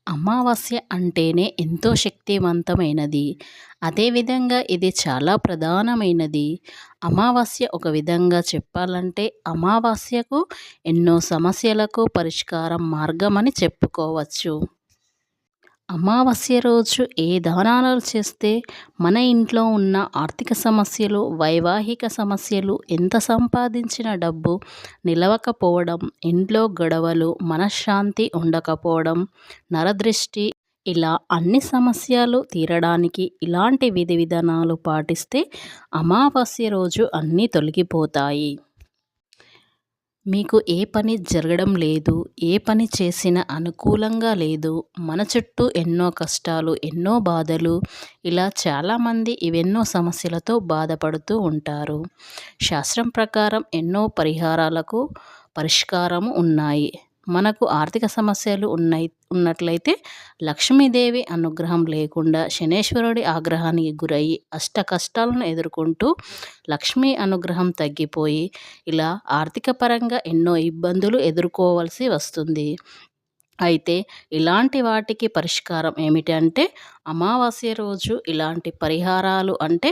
అమావాస్య అంటేనే ఎంతో శక్తివంతమైనది. అదేవిధంగా ఇది చాలా ప్రధానమైనది. అమావాస్య ఒక విధంగా చెప్పాలంటే అమావాస్యకు ఎన్నో సమస్యలకు పరిష్కారం మార్గమని చెప్పుకోవచ్చు. అమావాస్య రోజు ఏ దానాలు చేస్తే మన ఇంట్లో ఉన్న ఆర్థిక సమస్యలు, వైవాహిక సమస్యలు, ఎంత సంపాదించిన డబ్బు నిలవకపోవడం, ఇంట్లో గొడవలు, మనశ్శాంతి ఉండకపోవడం, నరదృష్టి ఇలా అన్ని సమస్యలు తీరడానికి ఇలాంటి విధి విధానాలు పాటిస్తే అమావాస్య రోజు అన్నీ తొలగిపోతాయి. మీకు ఏ పని జరగడం లేదు, ఏ పని చేసినా అనుకూలంగా లేదు, మన చుట్టూ ఎన్నో కష్టాలు, ఎన్నో బాధలు, ఇలా చాలామంది ఇవెన్నో సమస్యలతో బాధపడుతూ ఉంటారు. శాస్త్రం ప్రకారం ఎన్నో పరిహారాలకు పరిష్కారము ఉన్నాయి. మనకు ఆర్థిక సమస్యలు ఉన్నట్లయితే లక్ష్మీదేవి అనుగ్రహం లేకుండా శనీశ్వరుడి ఆగ్రహానికి గురయ్యి అష్ట కష్టాలను ఎదుర్కొంటూ లక్ష్మీ అనుగ్రహం తగ్గిపోయి ఇలా ఆర్థిక పరంగా ఎన్నో ఇబ్బందులు ఎదుర్కోవాల్సి వస్తుంది. అయితే ఇలాంటి వాటికి పరిష్కారం ఏమిటంటే అమావాస్య రోజు ఇలాంటి పరిహారాలు అంటే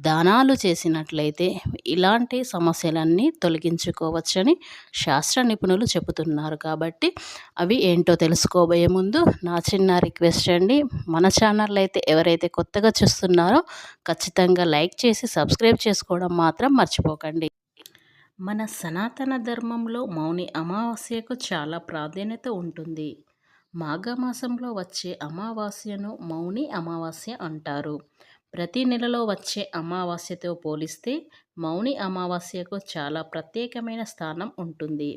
దానాలు చేసినట్లయితే ఇలాంటి సమస్యలన్నీ తొలగించుకోవచ్చని శాస్త్ర నిపుణులు చెబుతున్నారు. కాబట్టి అవి ఏంటో తెలుసుకోబోయే ముందు నా చిన్న రిక్వెస్ట్ అండి, మన ఛానల్ అయితే ఎవరైతే కొత్తగా చూస్తున్నారో ఖచ్చితంగా లైక్ చేసి సబ్స్క్రైబ్ చేసుకోవడం మాత్రం మర్చిపోకండి. మన సనాతన ధర్మంలో మౌని అమావాస్యకు చాలా ప్రాధాన్యత ఉంటుంది. మాఘమాసంలో వచ్చే అమావాస్యను మౌని అమావాస్య అంటారు. ప్రతి నెలలో వచ్చే అమావాస్యతో పోలిస్తే మౌని అమావాస్యకు చాలా ప్రత్యేకమైన స్థానం ఉంటుంది.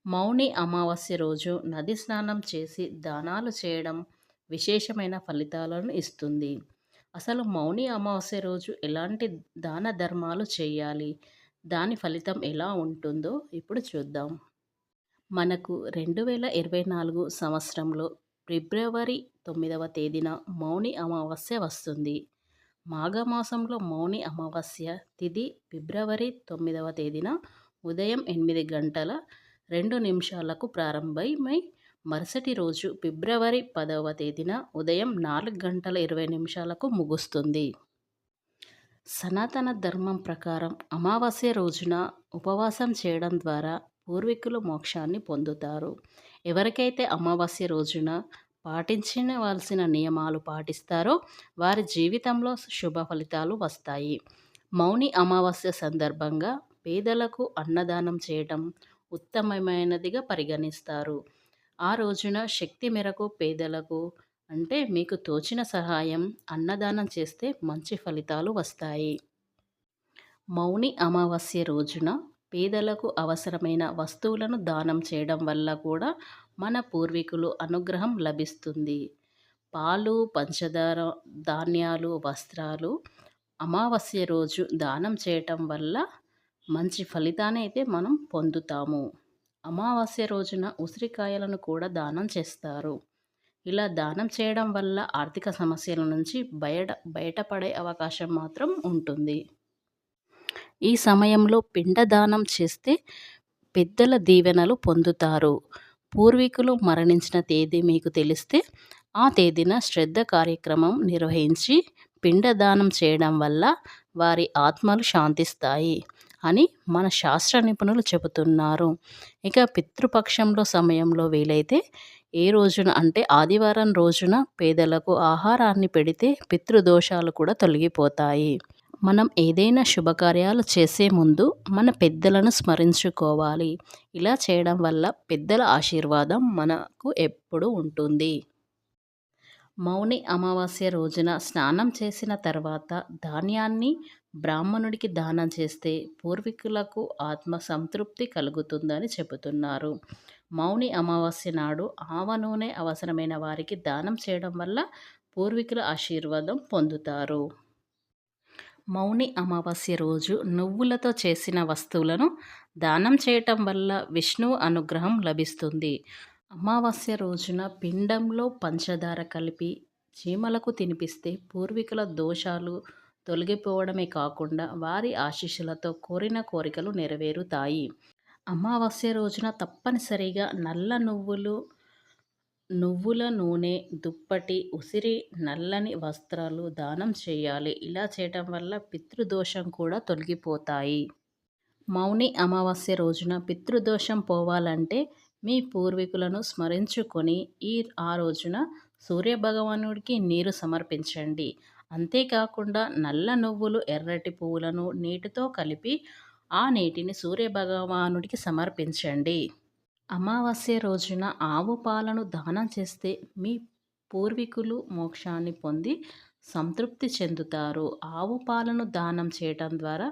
మౌని అమావాస్య రోజు నది స్నానం చేసి దానాలు చేయడం విశేషమైన ఫలితాలను ఇస్తుంది. అసలు మౌని అమావాస్య రోజు ఎలాంటి దాన ధర్మాలు చేయాలి, దాని ఫలితం ఎలా ఉంటుందో ఇప్పుడు చూద్దాం. మనకు 2024 సంవత్సరంలో ఫిబ్రవరి 9వ తేదీన మౌని అమావాస్య వస్తుంది. మాఘమాసంలో మౌని అమావాస్య తిథి ఫిబ్రవరి 9వ తేదీన ఉదయం 8 గంటల 2 నిమిషాలకు ప్రారంభమై మరుసటి రోజు ఫిబ్రవరి 10వ తేదీన ఉదయం 4 గంటల 20 నిమిషాలకు ముగుస్తుంది. సనాతన ధర్మం ప్రకారం అమావాస్య రోజున ఉపవాసం చేయడం ద్వారా పూర్వీకులు మోక్షాన్ని పొందుతారు. ఎవరికైతే అమావాస్య రోజున పాటించవలసిన నియమాలు పాటిస్తారో వారి జీవితంలో శుభ ఫలితాలు వస్తాయి. మౌని అమావాస్య సందర్భంగా పేదలకు అన్నదానం చేయడం ఉత్తమమైనదిగా పరిగణిస్తారు. ఆ రోజున శక్తి మేరకు పేదలకు అంటే మీకు తోచిన సహాయం అన్నదానం చేస్తే మంచి ఫలితాలు వస్తాయి. మౌని అమావాస్య రోజున పేదలకు అవసరమైన వస్తువులను దానం చేయడం వల్ల కూడా మన పూర్వీకులు అనుగ్రహం లభిస్తుంది. పాలు, పంచదార, ధాన్యాలు, వస్త్రాలు అమావాస్య రోజు దానం చేయటం వల్ల మంచి ఫలితాన్ని అయితే మనం పొందుతాము. అమావాస్య రోజున ఉసిరికాయలను కూడా దానం చేస్తారు. ఇలా దానం చేయడం వల్ల ఆర్థిక సమస్యల నుంచి బయటపడే అవకాశం మాత్రం ఉంటుంది. ఈ సమయంలో పిండదానం చేస్తే పెద్దల దీవెనలు పొందుతారు. పూర్వీకులు మరణించిన తేదీ మీకు తెలిస్తే ఆ తేదీన శ్రద్ధ కార్యక్రమం నిర్వహించి పిండదానం చేయడం వల్ల వారి ఆత్మలు శాంతిస్తాయి అని మన శాస్త్ర నిపుణులు చెబుతున్నారు. ఇక పితృపక్షంలో సమయంలో వీలైతే ఏ రోజున అంటే ఆదివారం రోజున పేదలకు ఆహారాన్ని పెడితే పితృదోషాలు కూడా తొలగిపోతాయి. మనం ఏదైనా శుభకార్యాలు చేసే ముందు మన పెద్దలను స్మరించుకోవాలి. ఇలా చేయడం వల్ల పెద్దల ఆశీర్వాదం మనకు ఎప్పుడూ ఉంటుంది. మౌని అమావాస్య రోజున స్నానం చేసిన తర్వాత ధాన్యాన్ని బ్రాహ్మణుడికి దానం చేస్తే పూర్వీకులకు ఆత్మ సంతృప్తి కలుగుతుందని చెబుతున్నారు. మౌని అమావాస్య నాడు ఆవ నూనె అవసరమైన వారికి దానం చేయడం వల్ల పూర్వీకుల ఆశీర్వాదం పొందుతారు. మౌని అమావాస్య రోజు నువ్వులతో చేసిన వస్తువులను దానం చేయటం వల్ల విష్ణువు అనుగ్రహం లభిస్తుంది. అమావాస్య రోజున పిండంలో పంచదార కలిపి చీమలకు తినిపిస్తే పూర్వీకుల దోషాలు తొలగిపోవడమే కాకుండా వారి ఆశీస్సులతో కోరిన కోరికలు నెరవేరుతాయి. అమావాస్య రోజున తప్పనిసరిగా నల్ల నువ్వులు నువ్వుల నూనె, దుప్పటి, ఉసిరి, నల్లని వస్త్రాలు దానం చేయాలి. ఇలా చేయటం వల్ల పితృదోషం కూడా తొలగిపోతాయి. మౌని అమావాస్య రోజున పితృదోషం పోవాలంటే మీ పూర్వీకులను స్మరించుకొని ఆ రోజున సూర్యభగవానుడికి నీరు సమర్పించండి. అంతేకాకుండా నల్ల నువ్వులు, ఎర్రటి పువ్వులను నీటితో కలిపి ఆ నీటిని సూర్యభగవానుడికి సమర్పించండి. అమావాస్య రోజున ఆవు పాలను దానం చేస్తే మీ పూర్వీకులు మోక్షాన్ని పొంది సంతృప్తి చెందుతారు. ఆవు పాలను దానం చేయటం ద్వారా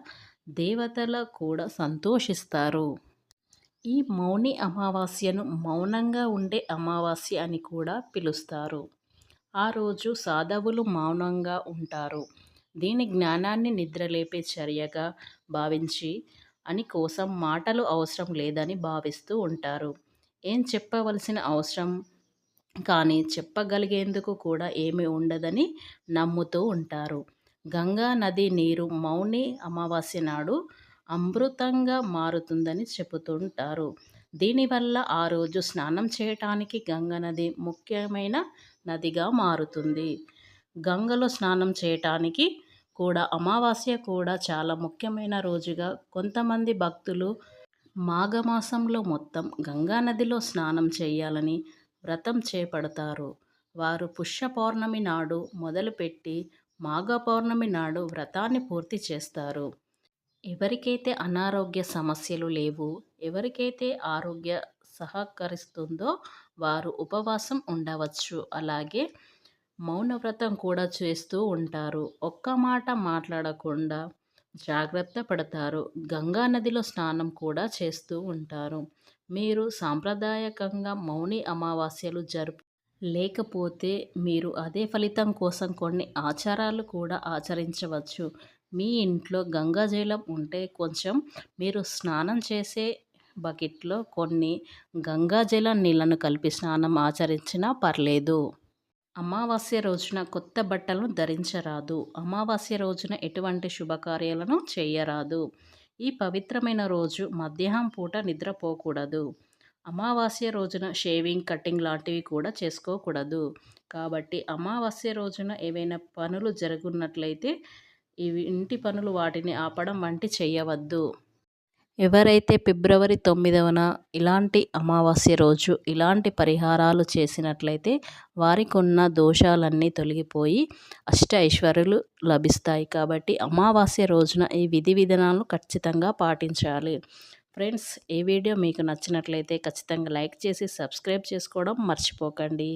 దేవతలు కూడా సంతోషిస్తారు. ఈ మౌని అమావాస్యను మౌనంగా ఉండే అమావాస్య అని కూడా పిలుస్తారు. ఆ రోజు సాధవులు మౌనంగా ఉంటారు. దీని జ్ఞానాన్ని నిద్రలేపే చర్యగా భావించి అని కోసం మాటలు అవసరం లేదని భావిస్తూ ఉంటారు. ఏం చెప్పవలసిన అవసరం కానీ చెప్పగలిగేందుకు కూడా ఏమీ ఉండదని నమ్ముతూ ఉంటారు. గంగా నది నీరు మౌని అమావాస్య నాడు అమృతంగా మారుతుందని చెబుతుంటారు. దీనివల్ల ఆ రోజు స్నానం చేయటానికి గంగా నది ముఖ్యమైన నదిగా మారుతుంది. గంగలో స్నానం చేయటానికి కూడా అమావాస్య కూడా చాలా ముఖ్యమైన రోజుగా కొంతమంది భక్తులు మాఘమాసంలో మొత్తం గంగా నదిలో స్నానం చేయాలని వ్రతం చేపడతారు. వారు పుష్య పౌర్ణమి నాడు మొదలుపెట్టి మాఘ పౌర్ణమి నాడు వ్రతాన్ని పూర్తి చేస్తారు. ఎవరికైతే అనారోగ్య సమస్యలు లేవు, ఎవరికైతే ఆరోగ్య సహకరిస్తుందో వారు ఉపవాసం ఉండవచ్చు. అలాగే మౌనవ్రతం కూడా చేస్తూ ఉంటారు. ఒక్క మాట మాట్లాడకుండా జాగ్రత్త పడతారు. గంగా నదిలో స్నానం కూడా చేస్తూ ఉంటారు. మీరు సాంప్రదాయకంగా మౌని అమావాస్యలు లేకపోతే మీరు అదే ఫలితం కోసం కొన్ని ఆచారాలు కూడా ఆచరించవచ్చు. మీ ఇంట్లో గంగాజలం ఉంటే కొంచెం మీరు స్నానం చేసే బకెట్లో కొన్ని గంగాజల నీళ్లను కలిపి స్నానం ఆచరించినా పర్లేదు. అమావాస్య రోజున కొత్త బట్టలను ధరించరాదు. అమావాస్య రోజున ఎటువంటి శుభకార్యాలను చేయరాదు. ఈ పవిత్రమైన రోజు మధ్యాహ్నం పూట నిద్రపోకూడదు. అమావాస్య రోజున షేవింగ్, కటింగ్ లాంటివి కూడా చేసుకోకూడదు. కాబట్టి అమావాస్య రోజున ఏవైనా పనులు జరుగున్నట్లయితే ఇంటి పనులు వాటిని ఆపడం వంటి చేయవద్దు. ఎవరైతే ఫిబ్రవరి 9న ఇలాంటి అమావాస్య రోజు ఇలాంటి పరిహారాలు చేసినట్లయితే వారికి ఉన్న దోషాలన్నీ తొలగిపోయి అష్ట ఐశ్వర్యాలు లభిస్తాయి. కాబట్టి అమావాస్య రోజున ఈ విధి విధానాలను ఖచ్చితంగా పాటించాలి. ఫ్రెండ్స్, ఈ వీడియో మీకు నచ్చినట్లయితే ఖచ్చితంగా లైక్ చేసి సబ్స్క్రైబ్ చేసుకోవడం మర్చిపోకండి.